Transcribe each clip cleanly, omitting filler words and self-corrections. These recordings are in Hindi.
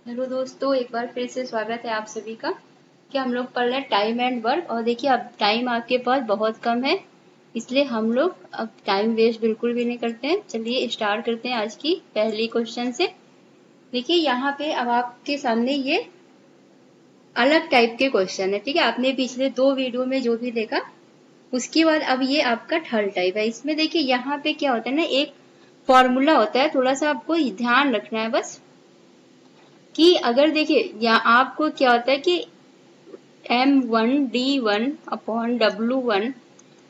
हेलो दोस्तों, एक बार फिर से स्वागत है आप सभी का कि हम लोग पढ़ रहे हैं टाइम एंड वर्क। और देखिए, अब टाइम आपके पास बहुत कम है, इसलिए हम लोग अब टाइम वेस्ट बिल्कुल भी नहीं करते हैं। चलिए स्टार्ट करते हैं आज की पहली क्वेश्चन से। देखिए यहाँ पे अब आपके सामने ये अलग टाइप के क्वेश्चन है, ठीक है। आपने पिछले दो वीडियो में जो भी देखा उसके बाद अब ये आपका थर्ड टाइप है। इसमें देखिए यहाँ पे क्या होता है ना, एक फॉर्मूला होता है, थोड़ा सा आपको ध्यान रखना है बस। कि अगर देखिए यहाँ आपको क्या होता है कि M1D1 upon W1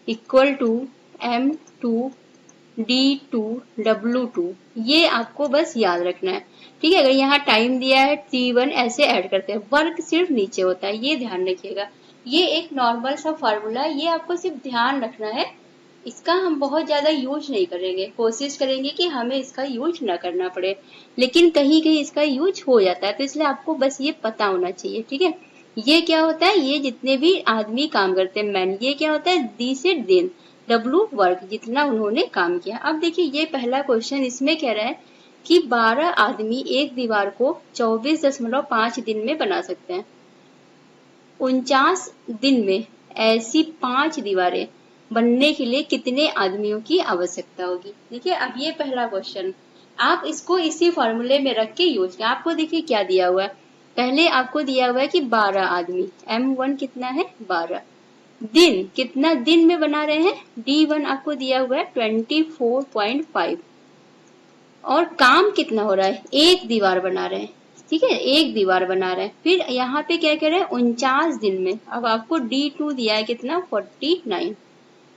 equal to M2D2 W2, ये आपको बस याद रखना है, ठीक है। अगर यहाँ टाइम दिया है T1 ऐसे ऐड करते हैं, वर्क सिर्फ नीचे होता है, ये ध्यान रखिएगा। ये एक नॉर्मल सा फॉर्मूला है, ये आपको सिर्फ ध्यान रखना है। इसका हम बहुत ज्यादा यूज नहीं करेंगे, कोशिश करेंगे कि हमें इसका यूज ना करना पड़े, लेकिन कहीं कहीं इसका यूज हो जाता है, तो इसलिए आपको बस ये पता होना चाहिए, ठीक है। ये क्या होता है, ये जितने भी आदमी काम करते हैं मैन, ये क्या होता है दी से दिन, W वर्क, जितना उन्होंने काम किया। अब देखिए ये पहला क्वेश्चन, इसमें कह रहा है कि 12 आदमी एक दीवार को 24.5 दिन में बना सकते हैं। 49 दिन में ऐसी 5 दीवारें बनने के लिए कितने आदमियों की आवश्यकता होगी। देखिए अब ये पहला क्वेश्चन, आप इसको इसी फॉर्मूले में रख के यूज किया। आपको देखिए क्या दिया हुआ है, पहले आपको दिया हुआ है कि 12 आदमी, M1 कितना है 12, दिन कितना दिन में बना रहे हैं, D1 आपको दिया हुआ है 24.5, और काम कितना हो रहा है, एक दीवार बना रहे हैं, ठीक है, एक दीवार बना रहे हैं। फिर यहाँ पे क्या कह रहे हैं 49 दिन में, अब आपको D2 दिया है कितना 49,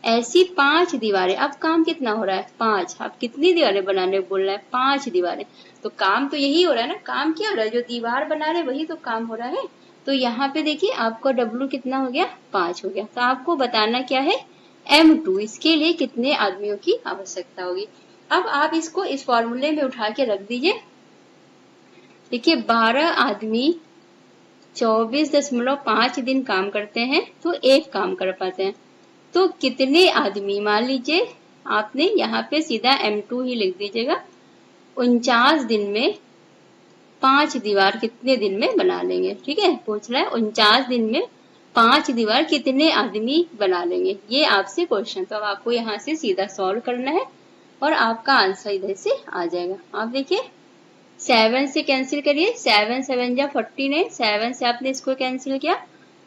ऐसी 5 दीवारें। अब काम कितना हो रहा है 5, अब कितनी दीवारें बनाने बोल रहा है 5 दीवारें, तो काम तो यही हो रहा है ना, काम क्या हो रहा है, जो दीवार बना रहे वही तो काम हो रहा है। तो यहाँ पे देखिए आपका W कितना हो गया 5 हो गया। तो आपको बताना क्या है M2, इसके लिए कितने आदमियों की आवश्यकता होगी। अब आप इसको इस फॉर्मूले में उठा के रख दीजिए। देखिए 12 आदमी 24.5 दिन काम करते हैं तो एक काम कर पाते हैं, तो कितने आदमी, मान लीजिए आपने यहाँ पे सीधा M2 ही लिख दीजिएगा, 49 दिन में 5 दीवार कितने दिन में बना लेंगे, ठीक है। पूछ रहा है 49 दिन में 5 दीवार कितने आदमी बना लेंगे, ये आपसे क्वेश्चन। तो अब आपको यहाँ से सीधा सॉल्व करना है और आपका आंसर इधर से आ जाएगा। आप देखिए 7 से कैंसिल करिए, 7 7 जा 49, 7 से आपने इसको कैंसिल किया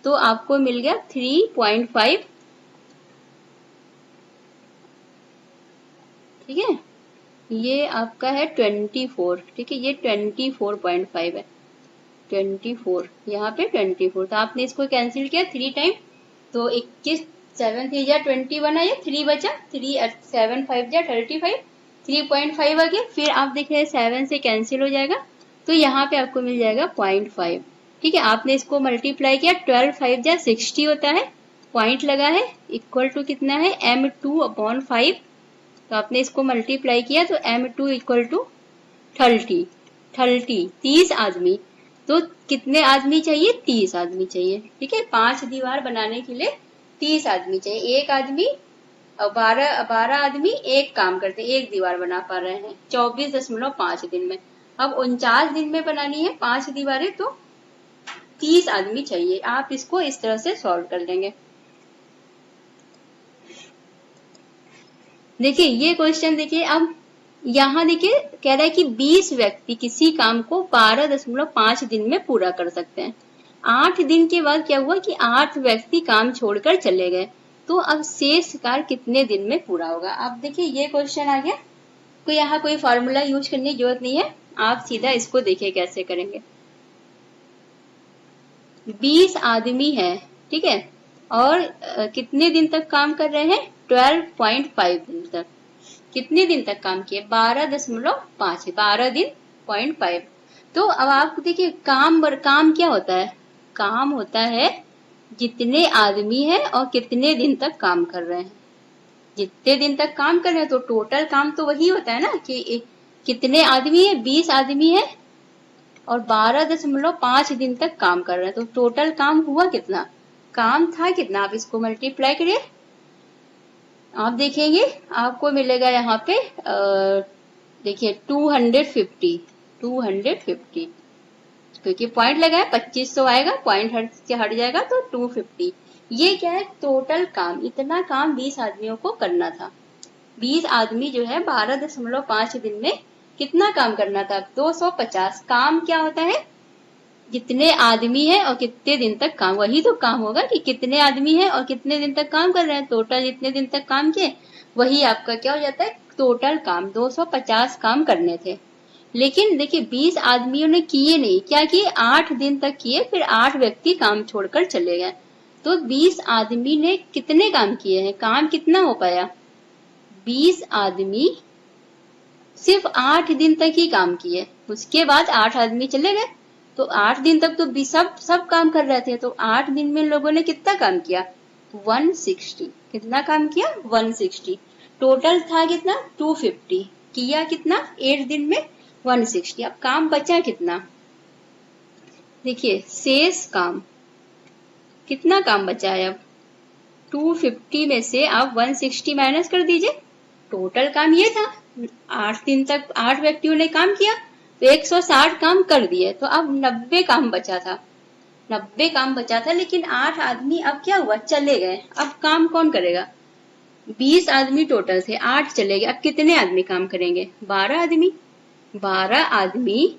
तो आपको मिल गया 3.5, ठीक है। ये आपका है 24, ठीक है, ये 24.5 है, 24 यहाँ पे 24, तो आपने इसको कैंसिल किया 3 टाइम, तो 21 7 3 जा 21 आया, 3 बचा, 3 7 5 जा 35, 3.5 आ गया। फिर आप देख रहे हैं 7 से कैंसिल हो जाएगा, तो यहाँ पे आपको मिल जाएगा 0.5, ठीक है। आपने इसको मल्टीप्लाई किया, 12 5 जा 60 होता है, पॉइंट लगा है, इक्वल टू कितना है M2 अपॉन 5, तो आपने इसको मल्टीप्लाई किया तो M2 इक्वल टू 30 आदमी। तो कितने आदमी चाहिए 30 आदमी चाहिए, ठीक है। 5 दीवार बनाने के लिए 30 आदमी चाहिए। एक आदमी 12 आदमी एक काम करते, एक दीवार बना पा रहे हैं 24.5 दिन में। अब 49 दिन में बनानी है 5 दीवारें, तो 30 आदमी चाहिए। आप इसको इस तरह से सॉल्व कर लेंगे। देखिए ये क्वेश्चन देखिए, अब यहाँ देखिए कह रहा है कि 20 व्यक्ति किसी काम को 12.5 दिन में पूरा कर सकते हैं। 8 दिन के बाद क्या हुआ कि 8 व्यक्ति काम छोड़कर चले गए, तो अब शेष कार्य कितने दिन में पूरा होगा। अब देखिए ये क्वेश्चन आ गया, कोई यहाँ कोई फॉर्मूला यूज करने की जरूरत नहीं है, आप सीधा इसको देखिए कैसे करेंगे। 20 आदमी है, ठीक है, और कितने दिन तक काम कर रहे हैं 12.5 दिन तक, कितने दिन तक काम किए 12.5, 12 दिन 0.5। तो अब आप देखिए काम क्या होता है, काम होता है जितने आदमी है और कितने दिन तक काम कर रहे हैं, जितने दिन तक काम कर रहे हैं, तो टोटल काम तो वही होता है ना कि कितने आदमी है 20 आदमी है और 12.5 दिन तक काम कर रहे हैं, तो टोटल काम हुआ कितना, काम था कितना, आप इसको मल्टीप्लाई करिए, आप देखेंगे आपको मिलेगा यहाँ पे देखिए 250, क्योंकि पॉइंट लगा है 2500 आएगा, पॉइंट हट जाएगा तो 250। ये क्या है, टोटल काम, इतना काम 20 आदमियों को करना था। 20 आदमी जो है 12.5 दिन में कितना काम करना था, 250। काम क्या होता है, जितने आदमी है और कितने दिन तक काम, वही तो काम होगा कि कितने आदमी है और कितने दिन तक काम कर रहे हैं, टोटल जितने दिन तक काम किए वही आपका क्या हो जाता है, टोटल काम। 250 काम करने थे, लेकिन देखिए 20 आदमियों ने किए नहीं, क्या किए, 8 दिन तक किए, फिर 8 व्यक्ति काम छोड़कर चले गए। तो 20 आदमी ने कितने काम किए हैं, काम कितना हो पाया, 20 आदमी सिर्फ 8 दिन तक ही काम किए, उसके बाद 8 आदमी चले गए। तो 8 दिन तक तो सब काम कर रहे थे, तो 8 दिन में लोगों ने कितना काम किया, 160। कितना काम किया, 160। टोटल था कितना, 250। किया कितना, 8 दिन में 160। अब काम बचा कितना, देखिए शेष काम, कितना काम बचा है, अब 250 में से आप 160 माइनस कर दीजिए। टोटल काम ये था, 8 दिन तक 8 व्यक्तियों ने काम किया, तो 160 काम कर दिए, तो अब 90 काम बचा था। 90 काम बचा था, लेकिन 8 आदमी अब क्या हुआ, चले गए। अब काम कौन करेगा, 20 आदमी टोटल थे, 8 चले गए, अब कितने आदमी काम करेंगे, 12 आदमी। 12 आदमी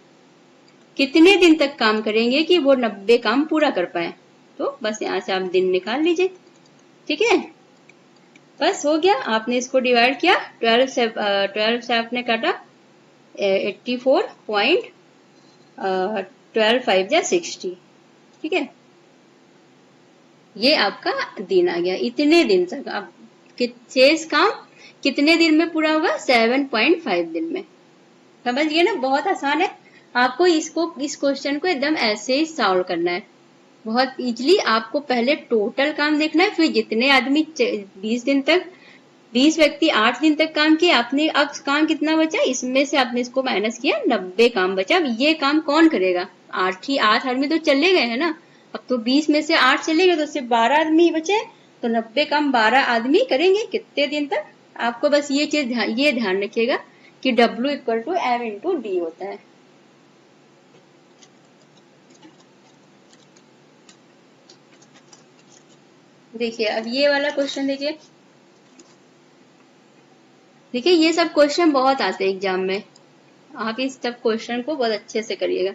कितने दिन तक काम करेंगे कि वो 90 काम पूरा कर पाए, तो बस यहाँ से आप दिन निकाल लीजिए। ठीक है, बस हो गया, आपने इसको डिवाइड किया, 12 से आपने काटा 84.12 ठीक है, ये आपका दिन आ गया। इतने दिन तक आप शेष काम कितने दिन में पूरा होगा, 7.5 दिन में। समझ गए ना, बहुत आसान है। आपको इस क्वेश्चन को एकदम ऐसे ही सॉल्व करना है, बहुत इजीली। आपको पहले टोटल काम देखना है, फिर जितने आदमी 20 दिन तक, 20 व्यक्ति 8 दिन तक काम किए, आपने अब काम कितना बचा, इसमें से आपने इसको माइनस किया, 90 काम बचा। अब ये काम कौन करेगा, 8 आदमी तो चले गए हैं ना, अब तो 20 में से 8 चले गए, तो सिर्फ 12 आदमी बचे, तो 90 काम 12 आदमी करेंगे कितने दिन तक। आपको बस ये चीज ये ध्यान रखिएगा कि W = M × D होता है। देखिए अब ये वाला क्वेश्चन देखिए, ये सब क्वेश्चन बहुत आते हैं एग्जाम में, आप इस सब क्वेश्चन को बहुत अच्छे से करिएगा।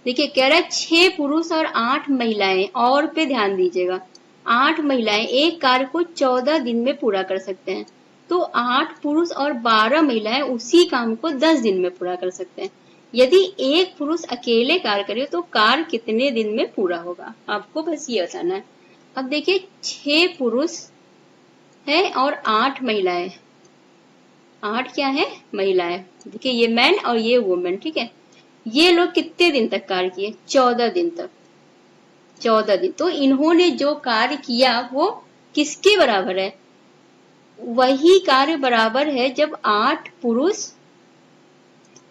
देखिए कह रहा है 6 पुरुष और 8 महिलाएं, और पे ध्यान दीजिएगा, 8 महिलाएं एक कार्य को 14 दिन में पूरा कर सकते हैं, तो 8 पुरुष और 12 महिलाएं उसी काम को 10 दिन में पूरा कर सकते हैं। यदि एक पुरुष अकेले कार्य करे तो कार्य कितने दिन में पूरा होगा, आपको बस ये बताना है। अब देखिए 6 पुरुष है और 8 महिलाएं, 8 क्या है, महिलाएं। देखिए ये मैन और ये वुमेन, ठीक है। ये लोग कितने दिन तक कार्य किए, 14 दिन तक, 14 दिन। तो इन्होंने जो कार्य किया वो किसके बराबर है, वही कार्य बराबर है जब 8 पुरुष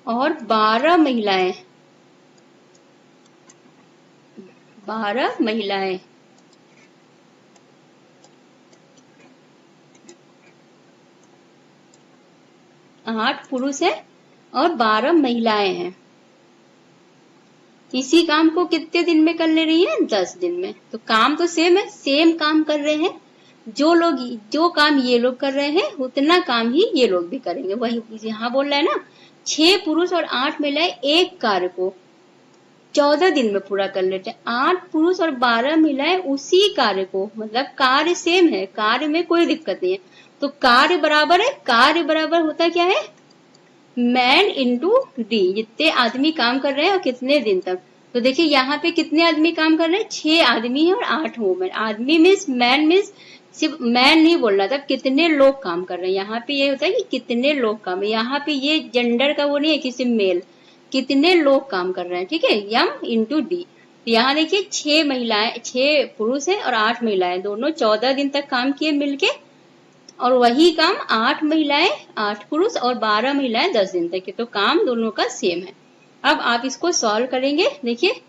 और 12 महिलाएं, 12 महिलाएं 8 पुरुष है और 12 महिलाएं हैं, इसी काम को कितने दिन में कर ले रही है, 10 दिन में। तो काम तो सेम है, सेम काम कर रहे हैं, जो काम ये लोग कर रहे हैं उतना काम ही ये लोग भी करेंगे। वही यहाँ बोल रहा है ना, 6 पुरुष और 8 महिलाएं एक कार्य को 14 दिन में पूरा कर लेते हैं, 8 पुरुष और 12 महिलाएं उसी कार्य को, मतलब कार्य सेम है, कार्य में कोई दिक्कत नहीं है, तो कार्य बराबर है, कार्य बराबर होता क्या है, मैन इंटू डी, जितने आदमी काम कर रहे हैं और कितने दिन तक। तो देखिए यहाँ पे कितने आदमी काम कर रहे हैं, 6 आदमी है और 8 वुमेन। आदमी मीन्स मैन मीन्स सिर्फ मैन नहीं बोलना था, कितने लोग काम कर रहे हैं। यहाँ पे ये होता है कि कितने लोग काम, यहाँ पे ये जेंडर का वो नहीं है कि सिर्फ मेल, कितने लोग काम कर रहे हैं, ठीक है, एम इंटू डी। यहाँ देखिए 6 पुरुष है और 8 महिलाएं, दोनों 14 दिन तक काम किए मिलके, और वही काम 8 महिलाएं, 8 पुरुष और 12 महिलाएं 10 दिन तक के, तो काम दोनों का सेम है। अब आप इसको सॉल्व करेंगे, देखिए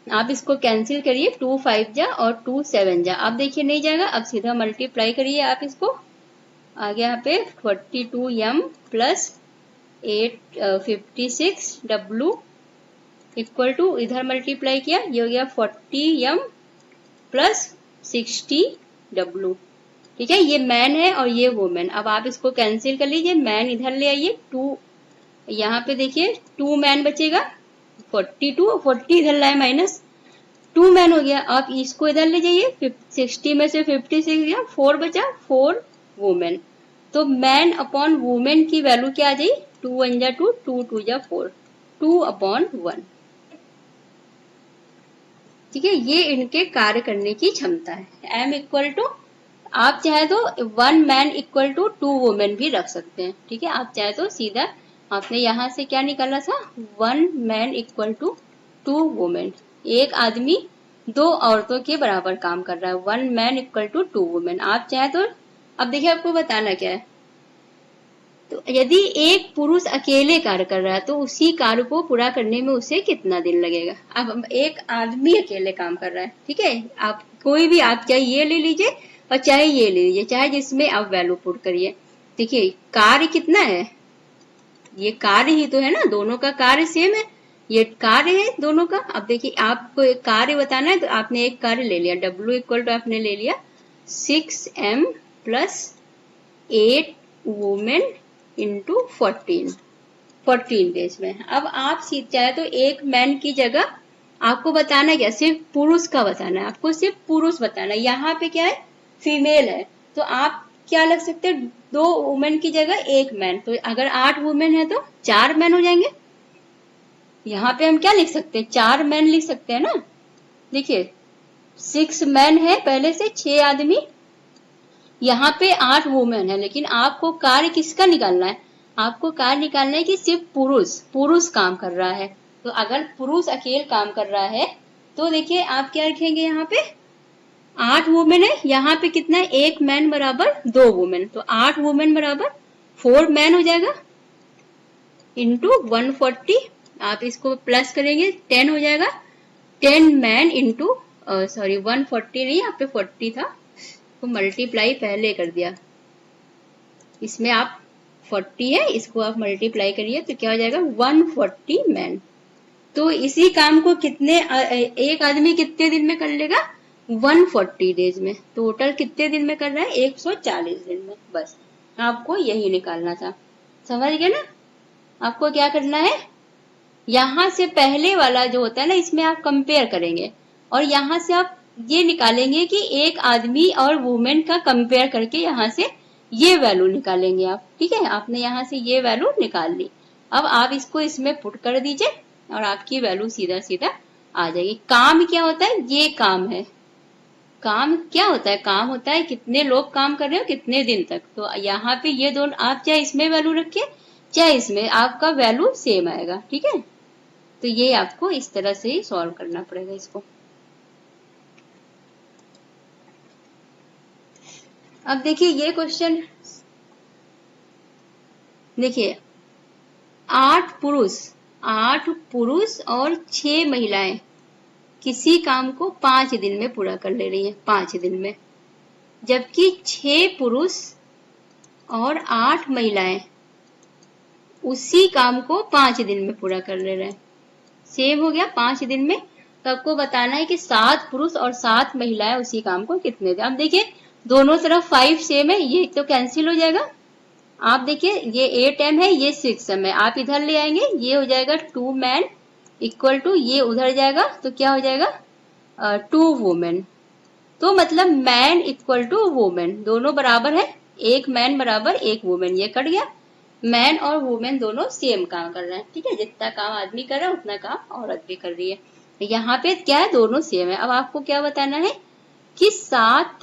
आप इसको कैंसिल करिए, 2 5 जा और 2 7 जा, अब देखिए नहीं जाएगा, अब सीधा मल्टीप्लाई करिए आप इसको, आ गया यहाँ पे 42m + 8 56 W इक्वल टू इधर मल्टीप्लाई किया, ये हो गया 40m प्लस 60w। ठीक है, ये मैन है और ये वुमेन। अब आप इसको कैंसिल कर लीजिए, मैन इधर ले आइए, 2 यहाँ पे देखिए 2 मैन बचेगा, 42 और 40 इधर लाए माइनस, 2 मैन हो गया। आप इसको इधर ले जाइए, 60 में से 56 गया, 4 बचा, 4 वुमेन। तो मैन अपॉन वुमेन की वैल्यू क्या आ जाए, 2 1 जा 2, 2 2 जा 4, 2/1। ठीक है, ये इनके कार्य करने की क्षमता है। m इक्वल टू, आप चाहे तो 1 मैन इक्वल टू 2 वुमेन भी रख सकते हैं। ठीक है, आप चाहे तो सीधा आपने यहाँ से क्या निकाला था, 1 मैन इक्वल टू 2 वुमेन। एक आदमी 2 औरतों के बराबर काम कर रहा है, 1 मैन इक्वल टू 2 वुमेन। आप चाहे तो, अब देखिए आपको बताना क्या है, तो यदि एक पुरुष अकेले कार्य कर रहा है तो उसी कार्य को पूरा करने में उसे कितना दिन लगेगा। अब एक आदमी अकेले काम कर रहा है, ठीक है, आप कोई भी, आप चाहे ये ले लीजिए और चाहे ये ले लीजिए, चाहे जिसमें आप वैल्यू पुट करिए। देखिए कार्य कितना है, ये कार्य ही तो है ना, दोनों का कार्य सेम है, ये कार्य है दोनों का। अब देखिए आपको एक कार्य बताना है तो आपने एक कार्य ले लिया, W इक्वल टू आपने ले लिया 6m plus 8 women into 14 days में। अब आप चाहे तो एक मैन की जगह आपको बताना क्या, सिर्फ पुरुष का बताना है, आपको सिर्फ पुरुष बताना है। यहाँ पे क्या है, फीमेल है, तो आप क्या लग सकते हैं, 2 वुमेन की जगह 1 मैन। तो अगर 8 वुमेन है तो 4 मैन हो जाएंगे। यहाँ पे हम क्या लिख सकते हैं, 4 मैन लिख सकते हैं ना। देखिए 6 मैन है पहले से, 6 आदमी, यहाँ पे 8 वुमेन है, लेकिन आपको कार्य किसका निकालना है, आपको कार्य निकालना है कि सिर्फ पुरुष काम कर रहा है। तो अगर पुरुष अकेले काम कर रहा है तो देखिए आप क्या रखेंगे, यहाँ पे 8 वुमेन है, यहाँ पे कितना है, 1 मैन बराबर 2 वुमेन, तो 8 वुमेन बराबर 4 मैन हो जाएगा इंटू 140। आप इसको प्लस करेंगे 10 हो जाएगा, 10 मैन इंटू 140 नहीं, यहाँ पे 40 था तो मल्टीप्लाई पहले कर दिया, इसमें आप 40 है, इसको आप मल्टीप्लाई करिए तो क्या हो जाएगा 140 मैन। तो इसी काम को कितने, एक आदमी कितने दिन में कर लेगा, 140 डेज में। टोटल कितने दिन में कर रहा है, 140 दिन में। बस आपको यही निकालना था, समझ गए ना। आपको क्या करना है, यहाँ से पहले वाला जो होता है ना, इसमें आप कंपेयर करेंगे और यहाँ से आप ये निकालेंगे कि एक आदमी और वुमेन का कंपेयर करके यहाँ से ये वैल्यू निकालेंगे आप। ठीक है, आपने यहाँ से ये वैल्यू निकाल ली। अब आप इसको इसमें पुट कर दीजिए और आपकी वैल्यू सीधा सीधा आ जाएगी। काम क्या होता है, ये काम है, काम क्या होता है, काम होता है कितने लोग काम कर रहे हो कितने दिन तक। तो यहाँ पे ये दोनों, आप चाहे इसमें वैल्यू रखिए चाहे इसमें, आपका वैल्यू सेम आएगा। ठीक है, तो ये आपको इस तरह से ही सॉल्व करना पड़ेगा इसको। अब देखिए ये क्वेश्चन, देखिए 8 पुरुष और 6 महिलाएं किसी काम को 5 दिन में पूरा कर ले रही हैं, 5 दिन में, जबकि 6 पुरुष और 8 महिलाएं उसी काम को 5 दिन में पूरा कर ले रहे हैं। सेम हो गया 5 दिन में। तो आपको बताना है कि 7 पुरुष और 7 महिलाएं उसी काम को कितने दिन। अब देखिए दोनों तरफ 5 सेम है, ये तो कैंसिल हो जाएगा। आप देखिए ये 8m है, ये 6m है, आप इधर ले आएंगे, ये हो जाएगा 2 मैन इक्वल टू, ये उधर जाएगा तो क्या हो जाएगा 2 वुमेन। तो मतलब मैन इक्वल टू वुमेन, दोनों बराबर है, 1 मैन बराबर 1 वुमेन, ये कट गया। मैन और वुमेन दोनों सेम काम कर रहे हैं। ठीक है, जितना काम आदमी कर रहा है उतना काम औरत भी कर रही है। यहाँ पे क्या है, दोनों सेम है। अब आपको क्या बताना है कि 7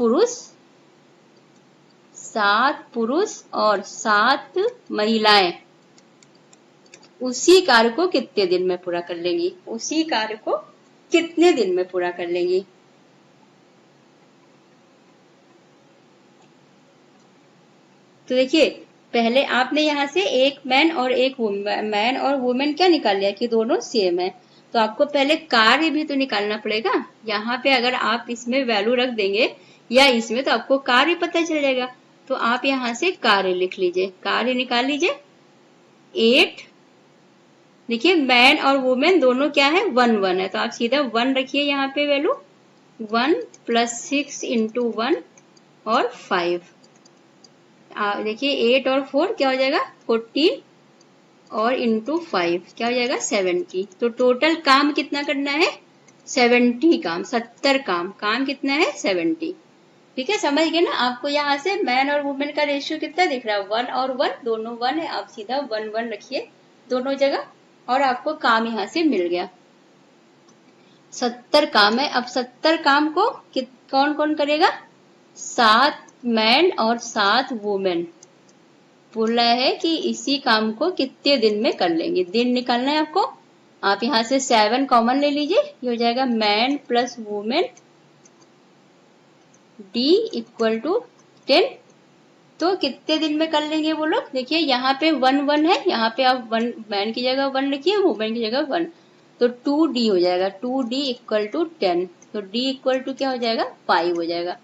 पुरुष और 7 महिलाएं उसी कार्य को कितने दिन में पूरा कर लेंगी, उसी कार्य को कितने दिन में पूरा कर लेंगी। तो देखिए पहले आपने यहाँ से एक मैन और वुमेन क्या निकाल लिया कि दोनों सेम है। तो आपको पहले कार्य भी तो निकालना पड़ेगा। यहाँ पे अगर आप इसमें वैल्यू रख देंगे या इसमें, तो आपको कार्य पता चलेगा। तो आप यहाँ से कार्य लिख लीजिए, कार्य निकाल लीजिए। 8 देखिए मैन और वुमेन दोनों क्या है, 1 1 है, तो आप सीधा 1 रखिए यहाँ पे वैल्यू, 1 + 6 × 1 और 5। देखिए 8 और 4 क्या हो जाएगा, 14 और × 5 क्या हो जाएगा, 70। तो टोटल काम कितना करना है, 70 काम, 70 काम कितना है, 70। ठीक है, समझ गए ना। आपको यहाँ से मैन और वुमेन का रेशियो कितना दिख रहा है, 1 और 1 दोनों 1 है, आप सीधा 1 1 रखिए दोनों जगह और आपको काम यहाँ से मिल गया। 70 काम है। अब 70 काम को कौन कौन करेगा, 7 मैन और 7 वुमेन। बोला है कि इसी काम को कितने दिन में कर लेंगे, दिन निकालना है आपको। आप यहाँ से 7 कॉमन ले लीजिए, ये हो जाएगा मैन + वुमेन D = 10। तो कितने दिन में कर लेंगे वो लोग, देखिए यहाँ पे 1 1 है, यहाँ पे आप 1 मैन की जगह 1 लिखिए, वुमेन की जगह 1, तो 2D हो जाएगा, 2D = 10, तो D = क्या हो जाएगा, 5 हो जाएगा।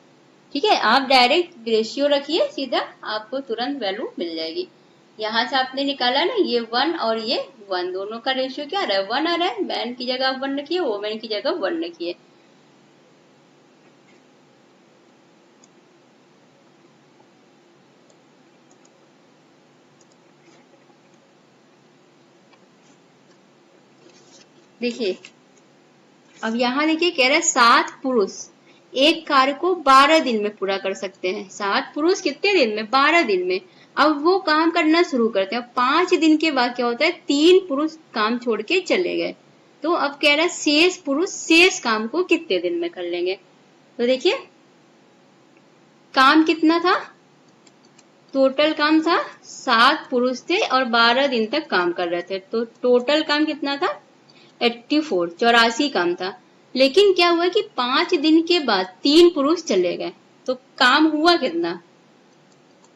ठीक है, आप डायरेक्ट रेशियो रखिए सीधा, आपको तुरंत वैल्यू मिल जाएगी। यहाँ से आपने निकाला ना, ये 1 और ये 1 दोनों का रेशियो क्या आ रहा है, 1 आ रहा है। मैन की जगह आप 1 रखिए, वुमेन की जगह 1 रखिए। देखिए अब यहाँ देखिए कह रहा है 7 पुरुष एक कार्य को 12 दिन में पूरा कर सकते हैं। 7 पुरुष कितने दिन में, 12 दिन में। अब वो काम करना शुरू करते हैं। 5 दिन के बाद क्या होता है, 3 पुरुष काम छोड़ के चले गए। तो अब कह रहा है शेष पुरुष शेष काम को कितने दिन में कर लेंगे। तो देखिए काम कितना था, टोटल काम था 7 पुरुष थे और 12 दिन तक काम कर रहे थे, तो टोटल काम कितना था, 84 84 काम था। लेकिन क्या हुआ कि 5 दिन के बाद 3 पुरुष चले गए, तो काम हुआ कितना,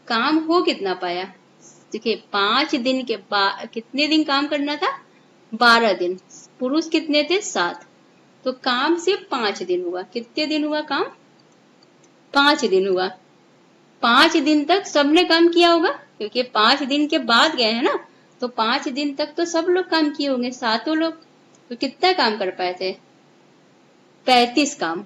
काम हो कितना पाया। देखिए 5 दिन के बाद कितने दिन काम करना था, 12 दिन, पुरुष कितने थे, 7, तो काम सिर्फ 5 दिन हुआ। कितने दिन हुआ काम, 5 दिन हुआ। 5 दिन तक सबने काम किया होगा, क्योंकि 5 दिन के बाद गए हैं ना, तो 5 दिन तक तो सब लोग काम किए होंगे, 7 लोग। तो कितना काम कर पाए थे, 35 काम।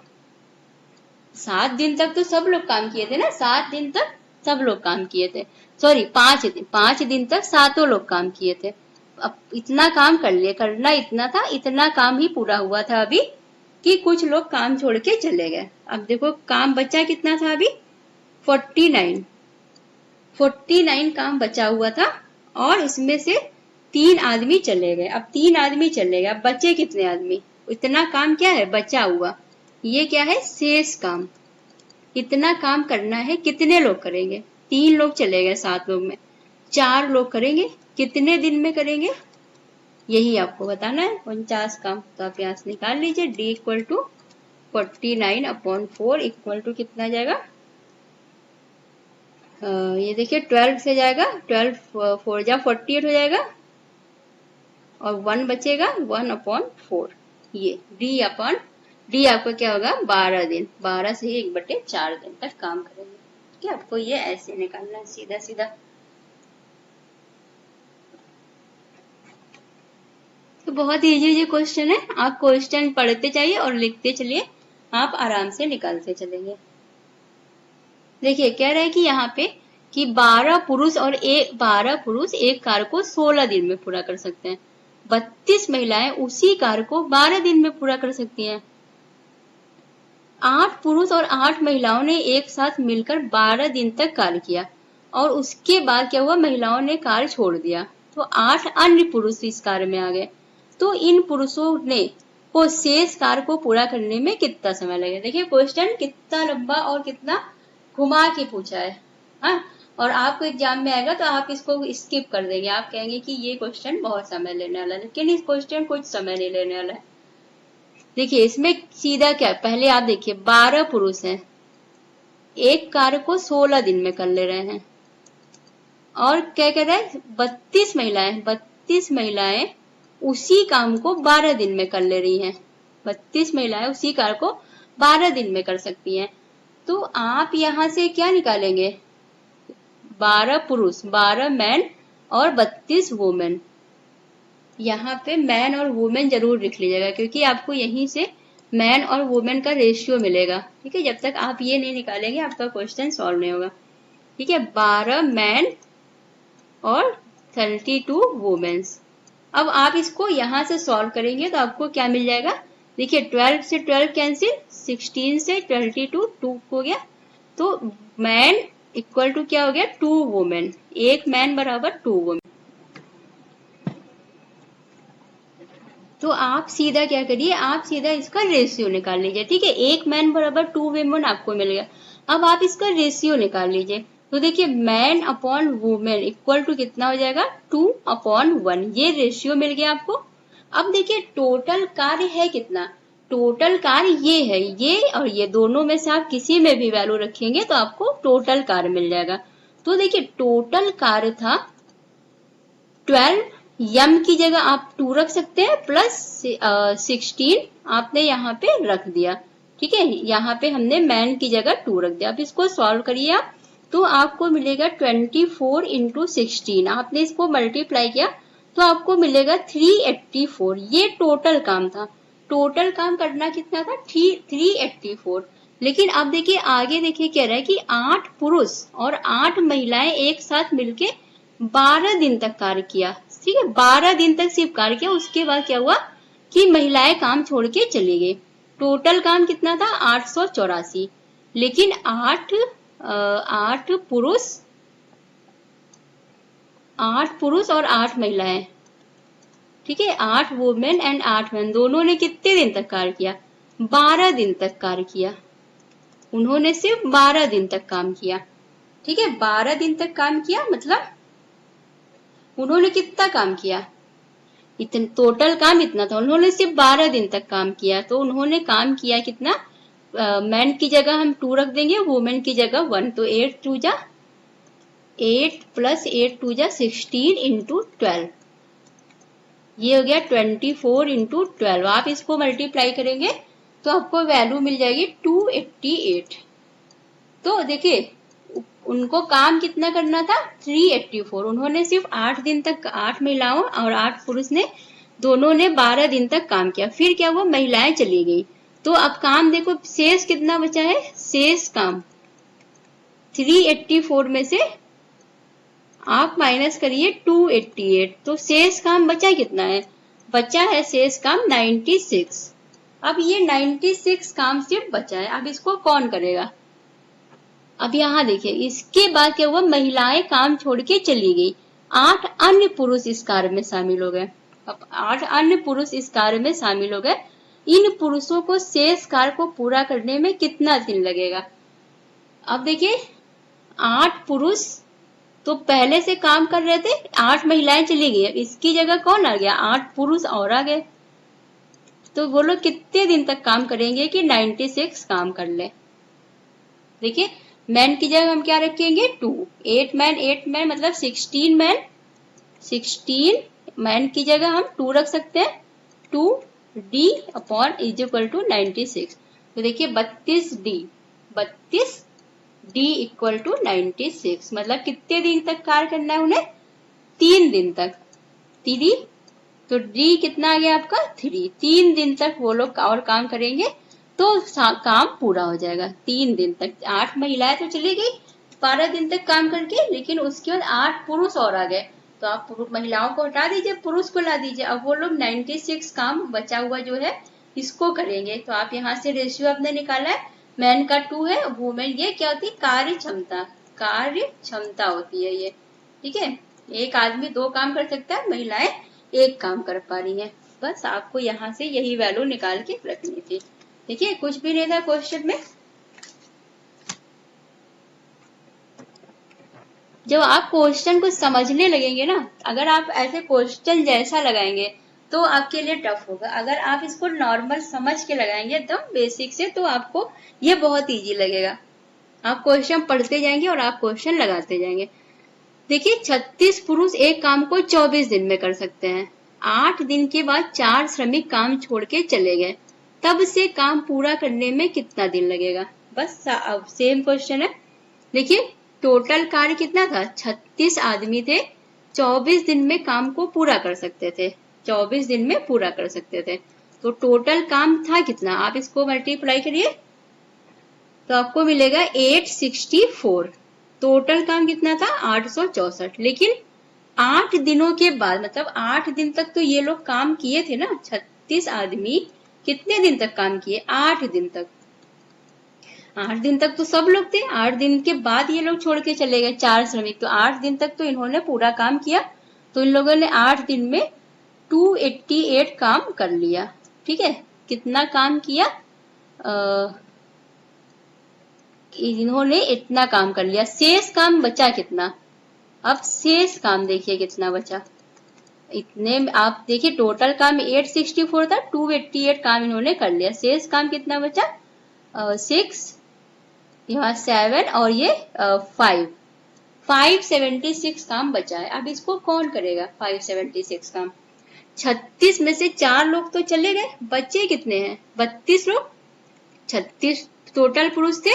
7 दिन तक तो सब लोग काम किए थे ना, 7 दिन तक सब लोग काम किए थे, सॉरी 5 दिन तक 7 लोग काम किए थे। अब इतना काम कर लिए, करना इतना था, इतना काम ही पूरा हुआ था अभी कि कुछ लोग काम छोड़ के चले गए। अब देखो काम बचा कितना था अभी, 49 काम बचा हुआ था, और इसमें से 3 आदमी चले गए। अब 3 आदमी चले गए, अब बचे कितने आदमी, इतना काम क्या है बचा हुआ, ये क्या है शेष काम। इतना काम करना है, कितने लोग करेंगे, 3 लोग चले गए, 7 लोग में 4 लोग करेंगे, कितने दिन में करेंगे, यही आपको बताना है, 49 काम। तो आप यहाँ से निकाल लीजिए, D = 49/4 = कितना जाएगा, ये देखिए 12 से जाएगा, 12 4 जा 48 हो जाएगा, और 1 बचेगा, 1/4। ये D आपको क्या होगा, 12 दिन, 12 से ही 1/4 दिन तक काम करेंगे। ठीक है, आपको ये ऐसे निकालना है सीधा सीधा। तो बहुत इजी क्वेश्चन है, आप क्वेश्चन पढ़ते जाइए और लिखते चलिए, आप आराम से निकालते चलेंगे। देखिए कह रहे हैं कि यहाँ पे कि 12 पुरुष एक कार्य को 16 दिन में पूरा कर सकते हैं। 32 महिलाएं उसी कार्य को 12 दिन में पूरा कर सकती हैं। 8 पुरुष और 8 महिलाओं ने एक साथ मिलकर 12 दिन तक कार्य किया, और उसके बाद क्या हुआ, महिलाओं ने कार्य छोड़ दिया, तो 8 अन्य पुरुष इस कार्य में आ गए। तो इन पुरुषों ने को शेष कार्य को पूरा करने में कितना समय लगेगा। देखिए क्वेश्चन कितना लंबा और कितना घुमा के पूछा है, हाँ, और आपको एग्जाम में आएगा तो आप इसको स्किप कर देंगे, आप कहेंगे कि ये क्वेश्चन बहुत समय लेने वाला है, लेकिन इस क्वेश्चन कुछ समय नहीं लेने वाला है। देखिए इसमें सीधा क्या, पहले आप देखिए 12 पुरुष हैं, एक कार्य को 16 दिन में कर ले रहे हैं, और क्या कह रहा है 32 महिलाएं उसी काम को 12 दिन में कर ले रही हैं। 32 महिलाएं उसी कार्य को 12 दिन में कर सकती हैं। तो आप यहाँ से क्या निकालेंगे, 12 पुरुष, 12 मैन और 32 वुमेन। यहाँ पे मैन और वुमेन जरूर लिख लीजिएगा, क्योंकि आपको यहीं से मैन और वुमेन का रेशियो मिलेगा। ठीक है, जब तक आप ये नहीं निकालेंगे आपका क्वेश्चन सॉल्व नहीं होगा। ठीक है, 12 मैन और 32 वुमेन्स। अब आप इसको यहाँ से सॉल्व करेंगे तो आपको क्या मिल जाएगा, देखिए 12 से 12 कैंसिल, 16 से 22 2 हो गया, तो मैन इक्वल टू क्या हो गया 2 वुमेन, एक मैन बराबर 2 वुमेन। तो आप सीधा क्या करिए, आप सीधा इसका रेशियो निकाल लीजिए। ठीक है, एक मैन बराबर 2 वुमेन आपको मिल गया। अब आप इसका रेशियो निकाल लीजिए, तो देखिए man upon women equal to कितना हो जाएगा 2/1, ये रेशियो मिल गया आपको। अब देखिए टोटल कार्य है कितना, टोटल कार्य ये है, ये और ये दोनों में से आप किसी में भी वैल्यू रखेंगे तो आपको टोटल कार्य मिल जाएगा। तो देखिए टोटल कार्य था 12, यम की जगह आप 2 रख सकते हैं, प्लस 16 आपने यहाँ पे रख दिया। ठीक है, यहाँ पे हमने मैन की जगह 2 रख दिया। अब इसको सॉल्व करिए आप, तो आपको मिलेगा 24 इंटू 16, आपने इसको मल्टीप्लाई किया तो आपको मिलेगा 384। ये टोटल काम था, टोटल काम करना कितना था 384। लेकिन अब देखिए आगे देखिए कह रहा है कि 8 पुरुष और 8 महिलाएं एक साथ मिलके 12 दिन तक कार्य किया। ठीक है, 12 दिन तक सिर्फ कार्य किया, उसके बाद क्या हुआ कि महिलाएं काम छोड़ के चली गई। टोटल काम कितना था 884, लेकिन 8 पुरुष और 8 महिलाएं, ठीक है 8 वुमेन एंड 8 मैन, दोनों ने कितने दिन तक कार्य किया 12 दिन तक कार्य किया। उन्होंने सिर्फ 12 दिन तक काम किया। ठीक है, 12 दिन तक काम किया, मतलब उन्होंने कितना काम किया, इतने टोटल काम इतना था, उन्होंने सिर्फ 12 दिन तक काम किया। तो उन्होंने काम किया कितना, मैन की जगह हम 2 रख देंगे, वुमेन की जगह 1, तो 8 2 जा 8 प्लस 8 2 जा 16 इंटू 12, ये हो गया 24 इंटू 12। आप इसको मल्टीप्लाई करेंगे तो आपको वैल्यू मिल जाएगी 288। तो देखिए उनको काम कितना करना था 384, उन्होंने सिर्फ 8 दिन तक, 8 महिलाओं और 8 पुरुष ने दोनों ने 12 दिन तक काम किया। फिर क्या हुआ, महिलाएं चली गई, तो अब काम देखो शेष कितना बचा है, शेष काम 384 में से आप माइनस करिए 288, तो शेष काम बचा कितना है, बचा है शेष काम 96। अब ये 96 काम सिर्फ बचा है, अब इसको कौन करेगा। अब यहाँ देखिए इसके बाद क्या हुआ, महिलाएं काम छोड़ के चली गई, 8 अन्य पुरुष इस कार्य में शामिल हो गए। अब 8 अन्य पुरुष इस कार्य में शामिल हो गए, इन पुरुषों को शेष कार्य को पूरा करने में कितना दिन लगेगा। अब देखिए 8 पुरुष तो पहले से काम कर रहे थे, 8 महिलाएं चली गई, इसकी जगह कौन आ गया, 8 पुरुष और आ गए। तो वो लोग कितने दिन तक काम करेंगे कि 96 काम कर ले। देखिए मैन की जगह हम क्या रखेंगे 2, 8 मैन मतलब 16 मैन, 16 मैन की जगह हम 2 रख सकते हैं, 2d upon is equal to 96। तो देखिए 32d इक्वल टू 96, मतलब कितने दिन तक कार्य करना है उन्हें, 3 दिन तक। 3, तो d कितना आ गया आपका 3 दिन तक वो लोग और काम करेंगे तो काम पूरा हो जाएगा 3 दिन तक। 8 महिलाएं तो चली गई 12 दिन तक काम करके, लेकिन उसके बाद 8 पुरुष और आ गए, तो आप महिलाओं को हटा दीजिए, पुरुष को ला दीजिए, अब वो लोग 96 काम बचा हुआ जो है इसको करेंगे। तो आप यहाँ से रेशियो आपने निकाला है, मैन का 2 है, वुमेन, ये क्या होती है कार्य क्षमता होती है ये। ठीक है, एक आदमी 2 काम कर सकता है, महिलाएं 1 काम कर पा रही है। बस आपको यहाँ से यही वैल्यू निकाल के रखनी थी। देखिए कुछ भी नहीं था क्वेश्चन में। जब आप क्वेश्चन को समझने लगेंगे ना, अगर आप ऐसे क्वेश्चन जैसा लगाएंगे तो आपके लिए टफ होगा, अगर आप इसको नॉर्मल समझ के लगाएंगे एकदम बेसिक से तो आपको ये बहुत इजी लगेगा। आप क्वेश्चन पढ़ते जाएंगे और आप क्वेश्चन लगाते जाएंगे। देखिए 36 पुरुष एक काम को 24 दिन में कर सकते हैं, 8 दिन के बाद 4 श्रमिक काम छोड़ के चले गए, तब से काम पूरा करने में कितना दिन लगेगा। बस अब सेम क्वेश्चन है। देखिए टोटल कार्य कितना था, 36 आदमी थे, 24 दिन में काम को पूरा कर सकते थे, 24 दिन में पूरा कर सकते थे। तो टोटल काम था कितना, आप इसको मल्टीप्लाई करिए तो आपको मिलेगा 864। टोटल काम कितना था 864, लेकिन 8 दिनों के बाद, मतलब 8 दिन तक तो ये लोग काम किए थे ना। 36 आदमी कितने दिन तक काम किए, 8 दिन तक। 8 दिन तक तो सब लोग थे, 8 दिन के बाद ये लोग छोड़ के चले गए 4 श्रमिक। तो 8 दिन तक तो इन्होंने पूरा काम किया। तो इन लोगों ने 8 दिन में 288 काम कर लिया। ठीक है, कितना काम किया, इन्होंने इतना काम कर लिया। शेष काम बचा कितना, अब शेष काम देखिए कितना बचा। इतने आप देखिए टोटल काम 864 था, 288 काम इन्होंने कर लिया। शेष काम कितना बचा, 6, यहाँ 7 और ये 576 काम बचा है। अब इसको कौन करेगा 576 काम। 36 में से 4 लोग तो चले गए, बच्चे कितने हैं 32 लोग। 36 टोटल पुरुष थे,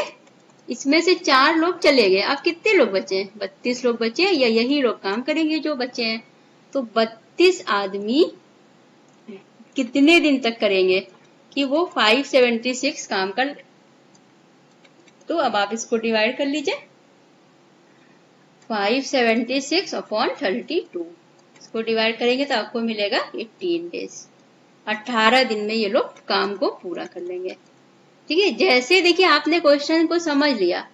इसमें से 4 लोग चले गए। अब कितने लोग बचे हैं, 32 लोग बचे, या यही लोग काम करेंगे जो बचे हैं। तो 32 आदमी कितने दिन तक करेंगे कि वो 576 काम कर। तो अब आप इसको डिवाइड कर लीजिए, 576 अपॉन 32, इसको डिवाइड करेंगे तो आपको मिलेगा 18 डेज। 18 दिन में ये लोग काम को पूरा कर लेंगे। ठीक है, जैसे देखिए आपने क्वेश्चन को समझ लिया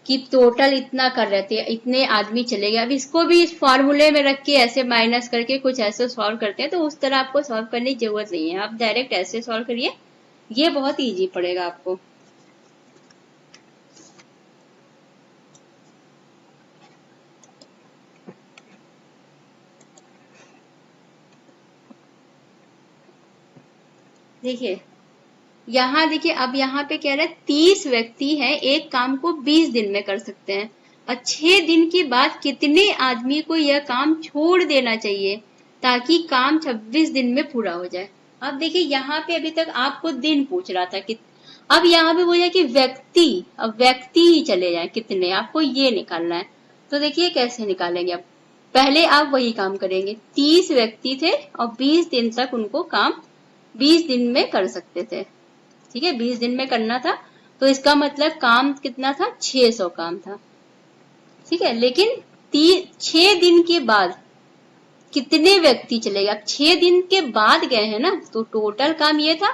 कि टोटल इतना कर रहे थे, इतने आदमी चले गए। अब इसको भी इस फॉर्मूले में रख के ऐसे माइनस करके कुछ ऐसे सॉल्व करते हैं, तो उस तरह आपको सॉल्व करने की जरूरत नहीं है, आप डायरेक्ट ऐसे सॉल्व करिए, ये बहुत इजी पड़ेगा आपको। देखिए यहाँ देखिए, अब यहाँ पे कह रहा है 30 व्यक्ति हैं, एक काम को 20 दिन में कर सकते हैं, और 6 दिन के बाद कितने आदमी को यह काम छोड़ देना चाहिए ताकि काम 26 दिन में पूरा हो जाए। अब देखिए यहाँ पे अभी तक आपको दिन पूछ रहा था कि, अब यहाँ पे बोला कि व्यक्ति, अब व्यक्ति ही चले जाए कितने, आपको ये निकालना है। तो देखिए कैसे निकालेंगे। अब पहले आप वही काम करेंगे, 30 व्यक्ति थे और 20 दिन तक उनको काम 20 दिन में कर सकते थे। ठीक है, 20 दिन में करना था, तो इसका मतलब काम कितना था, 600 काम था। ठीक है, लेकिन 6 दिन के बाद कितने व्यक्ति चले गए। अब 6 दिन के बाद गए हैं ना, तो टोटल काम ये था,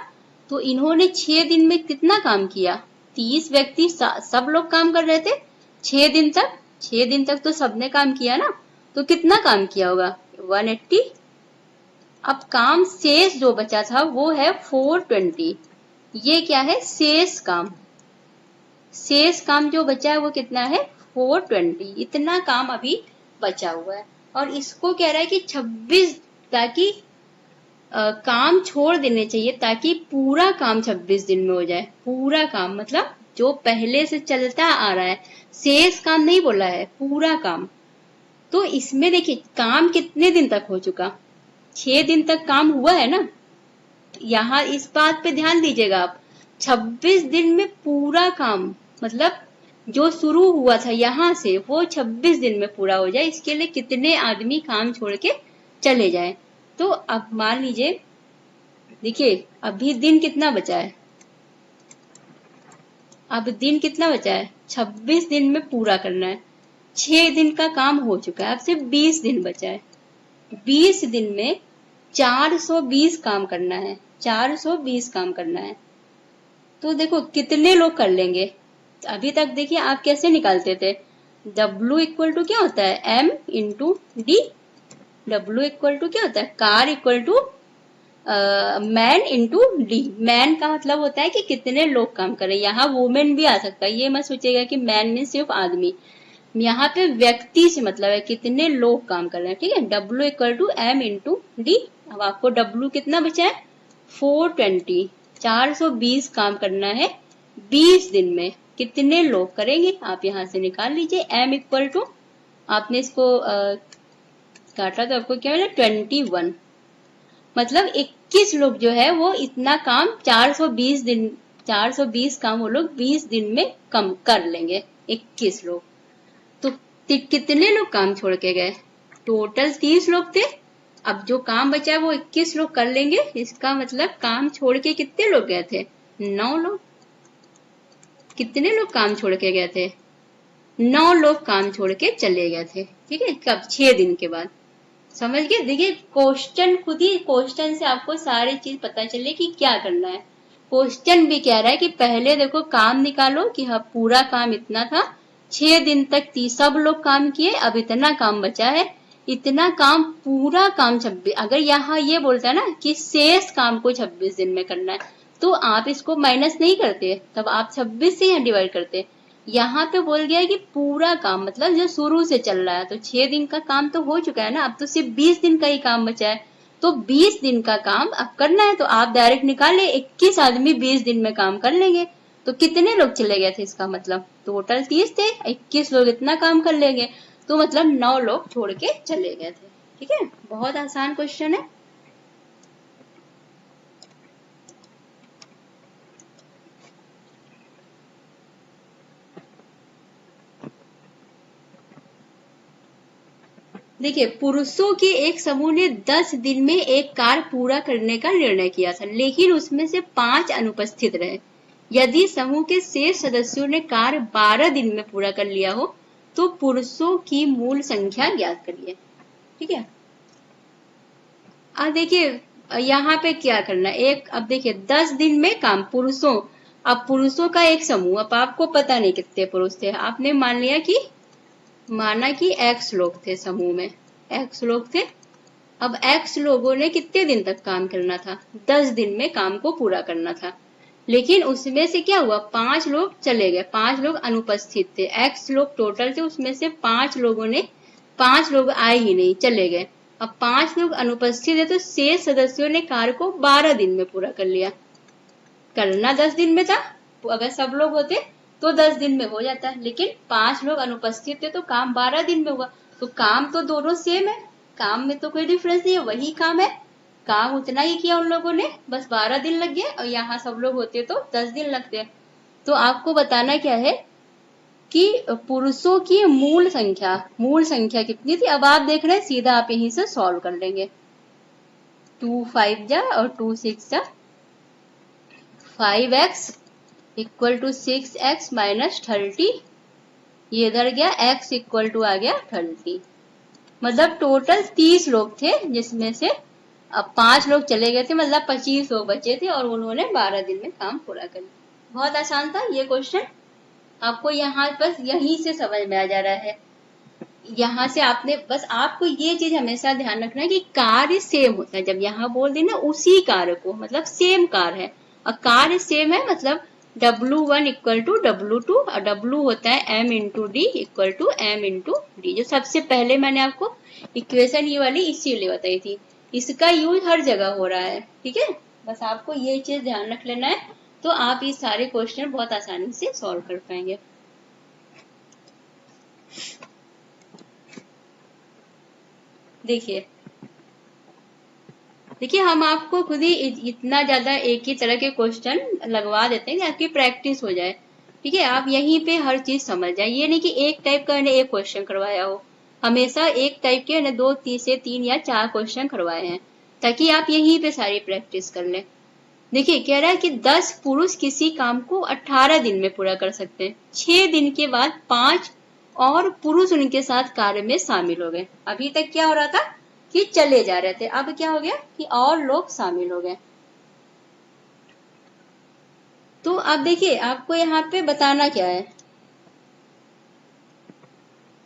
तो इन्होंने 6 दिन में कितना काम किया, 30 व्यक्ति सब लोग काम कर रहे थे 6 दिन तक। 6 दिन तक तो सबने काम किया ना, तो कितना काम किया होगा 180। अब काम शेष जो बचा था वो है 420। ये क्या है, शेष काम। शेष काम जो बचा है वो कितना है 420, इतना काम अभी बचा हुआ है। और इसको कह रहा है कि 26, ताकि काम छोड़ देने चाहिए ताकि पूरा काम 26 दिन में हो जाए। पूरा काम मतलब जो पहले से चलता आ रहा है, शेष काम नहीं बोला है, पूरा काम। तो इसमें देखिए काम कितने दिन तक हो चुका, 6 दिन तक काम हुआ है ना। यहाँ इस बात पे ध्यान दीजिएगा आप, 26 दिन में पूरा काम, मतलब जो शुरू हुआ था यहाँ से वो 26 दिन में पूरा हो जाए, इसके लिए कितने आदमी काम छोड़ के चले जाए। तो अब मान लीजिए, देखिए अभी दिन कितना बचा है, अब दिन कितना बचा है, 26 दिन में पूरा करना है। 6 दिन का काम हो चुका है, अब सिर्फ 20 दिन बचा है। 20 दिन में 420 काम करना है, 420 काम करना है। तो देखो कितने लोग कर लेंगे। अभी तक देखिए आप कैसे निकालते थे, W इक्वल टू क्या होता है, M into D. W equal to क्या होता है, कार equal to man into D. Man का मतलब होता है कि कितने लोग काम कर रहे हैं, यहाँ वुमेन भी आ सकता है, ये मत सोचिएगा कि मैन मीन सिर्फ आदमी। यहाँ पे व्यक्ति से मतलब है कितने लोग काम कर रहे हैं। ठीक है, W equal to M into D. अब आपको W कितना बचा है 420, 420 काम करना है 20 दिन में। कितने लोग करेंगे आप यहाँ से निकाल लीजिए। M इक्वल टू, आपने इसको काटा तो आपको क्या मिला 21, मतलब 21 लोग जो है वो इतना काम 420 दिन, 420 काम वो लोग 20 दिन में कम कर लेंगे, 21 लोग। तो कितने लोग काम छोड़ के गए, टोटल 30 लोग थे, अब जो काम बचा है वो 21 लोग कर लेंगे, इसका मतलब काम छोड़ के कितने लोग गए थे? 9 लोग। कितने लोग काम छोड़ के गए थे? 9 लोग काम छोड़ के चले गए थे। ठीक है, कब? 6 दिन के बाद। समझ गए? देखिए क्वेश्चन, खुद ही क्वेश्चन से आपको सारी चीज पता चले कि क्या करना है। क्वेश्चन भी कह रहा है कि पहले देखो काम निकालो कि हाँ पूरा काम इतना था, 6 दिन तक सब लोग काम किए, अब इतना काम बचा है, इतना काम, पूरा काम 26। अगर यहाँ ये बोलता है ना कि शेष काम को 26 दिन में करना है, तो आप इसको माइनस नहीं करते, तब आप 26 से यहाँ डिवाइड करते। यहाँ पे बोल गया है कि पूरा काम, मतलब जो शुरू से चल रहा है, तो 6 दिन का काम तो हो चुका है ना, अब तो सिर्फ 20 दिन का ही काम बचा है। तो 20 दिन का काम अब करना है, तो आप डायरेक्ट निकाले, 21 आदमी 20 दिन में काम कर लेंगे। तो कितने लोग चले गए थे, इसका मतलब टोटल 30 थे, 21 लोग इतना काम कर लेंगे, तो मतलब 9 लोग छोड़ के चले गए थे। ठीक है, बहुत आसान क्वेश्चन है। देखिए, पुरुषों के एक समूह ने 10 दिन में एक कार्य पूरा करने का निर्णय किया था, लेकिन उसमें से 5 अनुपस्थित रहे। यदि समूह के शेष सदस्यों ने कार्य 12 दिन में पूरा कर लिया हो, तो पुरुषों की मूल संख्या ज्ञात करिए। ठीक है, अब देखिए यहाँ पे क्या करना है, अब देखिए 10 दिन में काम, पुरुषों, अब पुरुषों का एक समूह, अब आपको पता नहीं कितने पुरुष थे, आपने माना कि x लोग थे समूह में, x लोग थे। अब x लोगों ने कितने दिन तक काम करना था? 10 दिन में काम को पूरा करना था, लेकिन उसमें से क्या हुआ, 5 लोग चले गए, 5 लोग अनुपस्थित थे। x लोग टोटल थे, उसमें से 5 लोग आए ही नहीं, चले गए। अब 5 लोग अनुपस्थित है, तो शेष सदस्यों ने कार्य को 12 दिन में पूरा कर लिया। करना 10 दिन में था, अगर सब लोग होते तो 10 दिन में हो जाता है, लेकिन 5 लोग अनुपस्थित थे तो काम 12 दिन में हुआ। तो काम तो दोनों सेम है, काम में तो कोई डिफरेंस नहीं है, वही काम है, काम उतना ही किया उन लोगों ने, बस 12 दिन लग गए, और यहाँ सब लोग होते तो 10 दिन लगते। तो आपको बताना क्या है कि पुरुषों की मूल संख्या कितनी थी। अब आप देख रहे हैं, सीधा आप यहीं से सॉल्व कर लेंगे। 2 5 जा और 2 6 जा, 5x equal to 6x minus 30, ये इधर गया, x इक्वल टू आ गया 30। मतलब टोटल 30 लोग थे, जिसमें से अब 5 लोग चले गए थे, मतलब 25 लोग बचे थे, और उन्होंने 12 दिन में काम पूरा कर लिया। बहुत आसान था ये क्वेश्चन, आपको यहाँ बस यहीं से समझ में आ जा रहा है। यहाँ से आपको ये चीज हमेशा ध्यान रखना है कि कार्य सेम होता है। जब यहाँ बोल देना उसी कार्य को, मतलब सेम कार्य है, और कार्य सेम है, मतलब W1 इक्वल टू W2, और W होता है M into D equal to M into D. जो सबसे पहले मैंने आपको इक्वेशन ये वाली इसीलिए बताई थी, इसका यूज हर जगह हो रहा है। ठीक है, बस आपको ये चीज ध्यान रख लेना है, तो आप ये सारे क्वेश्चन बहुत आसानी से सॉल्व कर पाएंगे। देखिए हम आपको खुद ही इतना ज्यादा एक ही तरह के क्वेश्चन लगवा देते हैं कि आपकी प्रैक्टिस हो जाए। ठीक है, आप यहीं पे हर चीज समझ जाए, ये नहीं कि एक टाइप का इन्हें एक क्वेश्चन करवाया हो, हमेशा एक टाइप के इन्हें 2 3 या 4 क्वेश्चन करवाए हैं, ताकि आप यहीं पे सारी प्रैक्टिस कर लें। देखिए कह रहा है कि 10 पुरुष किसी काम को 18 दिन में पूरा कर सकते हैं। 6 दिन के बाद 5 और पुरुष उनके साथ कार्य में शामिल हो गए। अभी तक क्या हो रहा था कि चले जा रहे थे, अब क्या हो गया कि और लोग शामिल हो गए। तो अब देखिए आपको यहाँ पे बताना क्या है,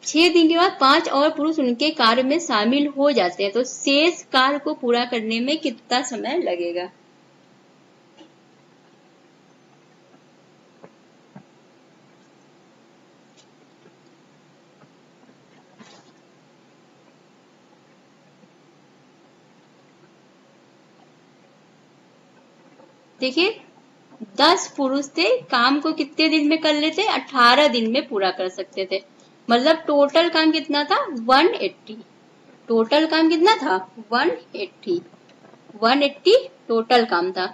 6 दिन के बाद 5 और पुरुष उनके कार्य में शामिल हो जाते हैं, तो शेष कार्य को पूरा करने में कितना समय लगेगा। देखिए 10 पुरुष थे, काम को कितने दिन में कर लेते? 18 दिन में पूरा कर सकते थे। मतलब टोटल काम कितना था? 180। टोटल काम कितना था? 180 टोटल काम था।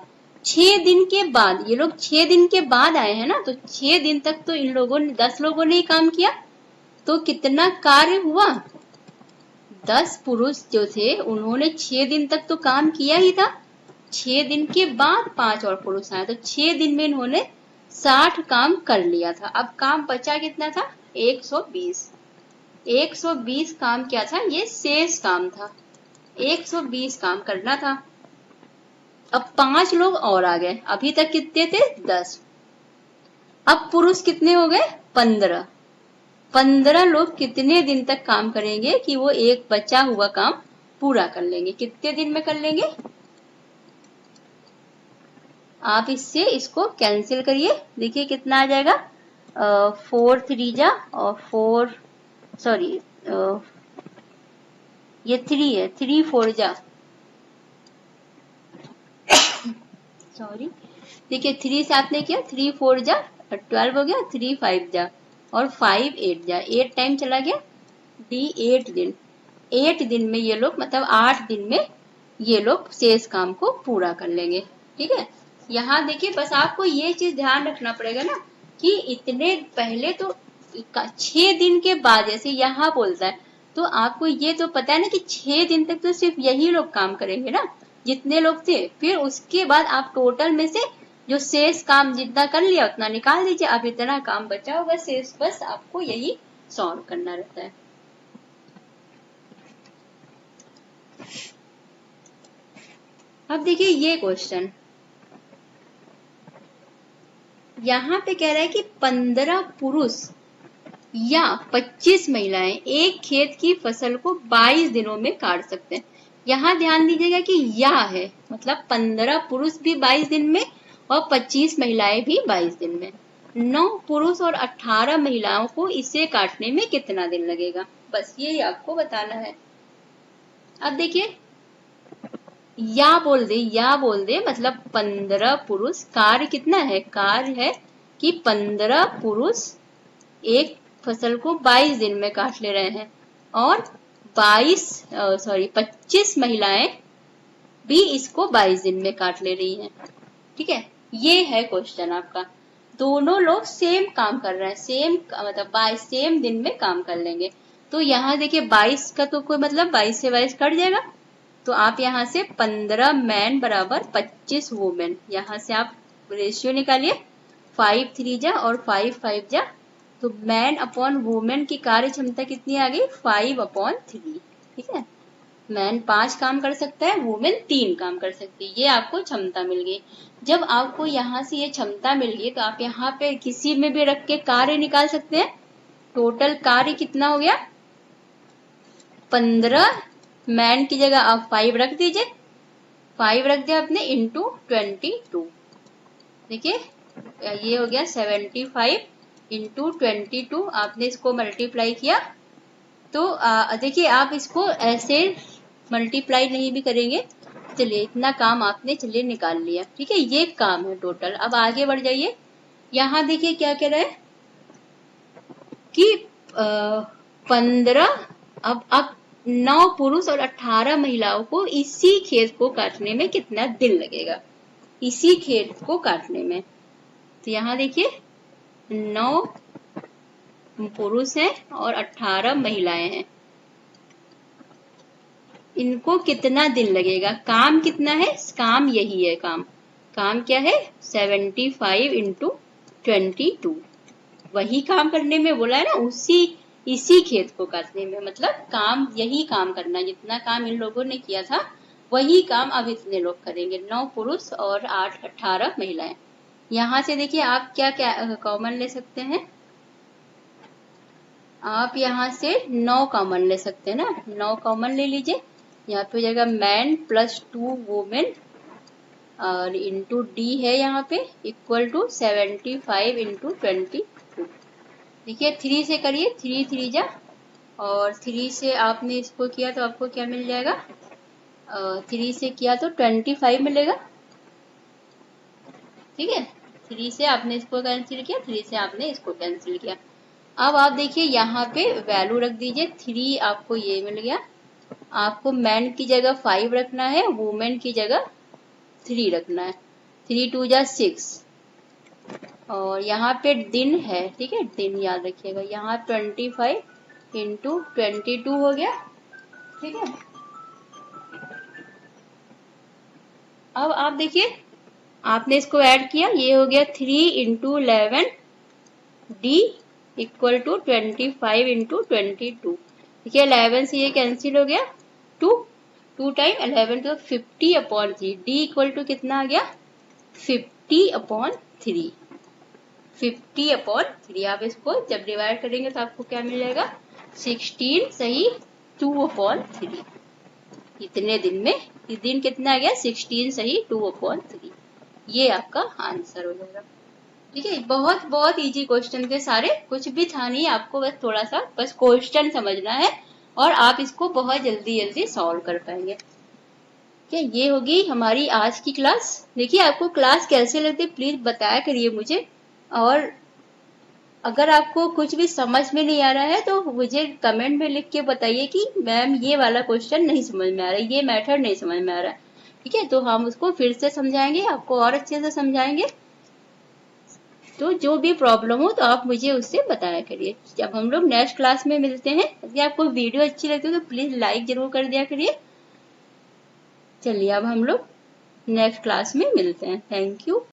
6 दिन के बाद, ये लोग 6 दिन के बाद आए हैं ना, तो 6 दिन तक तो इन लोगों ने 10 लोगों ने ही काम किया, तो कितना कार्य हुआ? 10 पुरुष जो थे उन्होंने 6 दिन तक तो काम किया ही था। 6 दिन के बाद 5 और पुरुष आए, तो 6 दिन में इन्होंने 60 काम कर लिया था। अब काम बचा कितना था? 120। 120 काम क्या था? ये शेष काम था। 120 काम करना था। अब 5 लोग और आ गए, अभी तक कितने थे? 10। अब पुरुष कितने हो गए? 15। 15 लोग कितने दिन तक काम करेंगे कि वो एक बचा हुआ काम पूरा कर लेंगे? कितने दिन में कर लेंगे? आप इससे इसको कैंसिल करिए, देखिए कितना आ जाएगा। 4 3 जा और 4 सॉरी ये 3 है, 3 4 जा सॉरी देखिए 3 से आपने किया, 3 4 जा 12 हो गया, 3 5 जा और 5 8 जा, 8 टाइम चला गया, डी 8 दिन। 8 दिन में ये लोग मतलब 8 दिन में ये लोग शेष काम को पूरा कर लेंगे। ठीक है, यहाँ देखिए बस आपको ये चीज ध्यान रखना पड़ेगा ना कि इतने पहले तो 6 दिन के बाद जैसे यहाँ बोलता है, तो आपको ये तो पता है ना कि 6 दिन तक तो सिर्फ यही लोग काम करेंगे ना, जितने लोग थे। फिर उसके बाद आप टोटल में से जो शेष काम जितना कर लिया उतना निकाल दीजिए। अब इतना काम बचा होगा शेष, बस आपको यही सॉल्व करना रहता है। अब देखिए ये क्वेश्चन यहाँ पे कह रहा है कि 15 पुरुष या 25 महिलाएं एक खेत की फसल को 22 दिनों में काट सकते हैं। यहाँ ध्यान दीजिएगा कि या है, मतलब 15 पुरुष भी 22 दिन में और 25 महिलाएं भी 22 दिन में। 9 पुरुष और 18 महिलाओं को इसे काटने में कितना दिन लगेगा? बस यही आपको बताना है। अब देखिए या बोल दे मतलब 15 पुरुष, कार्य कितना है? कार्य है कि 15 पुरुष एक फसल को 22 दिन में काट ले रहे हैं और 25 महिलाएं भी इसको 22 दिन में काट ले रही हैं। ठीक है, ये है क्वेश्चन आपका। दोनों लोग सेम काम कर रहे हैं, सेम मतलब 22 सेम दिन में काम कर लेंगे। तो यहाँ देखिए 22 का तो कोई मतलब 22 से 22 कट जाएगा, तो आप यहाँ से 15 मैन बराबर 25 वुमेन, यहाँ से आप रेशियो निकालिए, 5 3 जा और 5 5 जा, तो मैन अपॉन वुमेन की कार्य क्षमता कितनी आ गई? 5/3। ठीक है, मैन 5 काम कर सकता है, वुमेन 3 काम कर सकती है। ये आपको क्षमता मिल गई। जब आपको यहाँ से ये क्षमता मिल गई तो आप यहाँ पे किसी में भी रख के कार्य निकाल सकते हैं। टोटल कार्य कितना हो गया? 15 मैन की जगह आप 5 रख दीजिए, 5 रख दिया आपने इंटू 22। देखिए ये हो गया 75 इंटू 22, आपने इसको मल्टीप्लाई किया तो देखिए आप इसको ऐसे मल्टीप्लाई नहीं भी करेंगे। चलिए इतना काम आपने चलिए निकाल लिया। ठीक है, ये काम है टोटल। अब आगे बढ़ जाइए, यहाँ देखिए क्या कह रहा है कि 15 अब 9 पुरुष और 18 महिलाओं को इसी खेत को काटने में कितना दिन लगेगा? इसी खेत को काटने में, तो यहाँ देखिए 9 पुरुष हैं और 18 महिलाएं हैं, इनको कितना दिन लगेगा? काम कितना है? काम यही है, काम क्या है? 75 इंटू 22। वही काम करने में बोला है ना, इसी खेत को काटने में, मतलब काम यही काम करना, जितना काम इन लोगों ने किया था वही काम अब इतने लोग करेंगे, 9 पुरुष और 18 महिलाएं। यहाँ से देखिए आप क्या क्या कॉमन ले सकते हैं? आप यहाँ से 9 कॉमन ले सकते हैं ना, 9 कॉमन ले लीजिए। यहाँ पे हो जाएगा मैन प्लस 2 वुमेन और इंटू डी है यहाँ पे इक्वल टू 75 इंटू 22। देखिए 3 से करिए, 3 3 जा और 3 से आपने इसको किया तो आपको क्या मिल जाएगा? 3 से किया तो 25 मिलेगा। ठीक है, 3 से आपने इसको कैंसिल किया, 3 से आपने इसको कैंसिल किया। अब आप देखिए यहाँ पे वैल्यू रख दीजिए, 3 आपको ये मिल गया। आपको मैन की जगह 5 रखना है, वुमेन की जगह 3 रखना है। 3 2 जा 6 और यहाँ पे दिन है। ठीक है, दिन याद रखिएगा। यहाँ 25 इंटू 22 हो गया ठीक है। अब आप देखिए, आपने इसको ऐड किया, ये हो गया 3 into 11 D equal to 25 into 22। देखिए 11 से ये कैंसिल हो गया, 2 2 टाइम 11 तो 50 अपॉन 3, डी इक्वल टू कितना आ गया 50 अपॉन 3, 50 अपॉन 3। आप इसको जब डिवाइड करेंगे तो आपको क्या मिल जाएगा 16 सही 2 अपॉन 3। इतने दिन में ये दिन कितना आ गया 16 सही 2 अपॉन 3। ये आपका आंसर हो जाएगा। ठीक है, बहुत बहुत इजी क्वेश्चन थे सारे, कुछ भी था नहीं, आपको बस थोड़ा सा बस क्वेश्चन समझना है और आप इसको बहुत जल्दी जल्दी सॉल्व कर पाएंगे। ठीक है, ये होगी हमारी आज की क्लास। देखिए आपको क्लास कैसे लगती है प्लीज बताया करिए मुझे, और अगर आपको कुछ भी समझ में नहीं आ रहा है तो मुझे कमेंट में लिख के बताइए कि मैम ये वाला क्वेश्चन नहीं समझ में आ रहा है, ये मेथड नहीं समझ में आ रहा है। ठीक है, तो हम उसको फिर से समझाएंगे, आपको और अच्छे से समझाएंगे। तो जो भी प्रॉब्लम हो तो आप मुझे उससे बताया करिए। जब हम लोग नेक्स्ट क्लास में मिलते हैं, यदि आपको वीडियो अच्छी लगती है तो प्लीज लाइक जरूर कर दिया करिए। चलिए अब हम लोग नेक्स्ट क्लास में मिलते हैं। Thank you.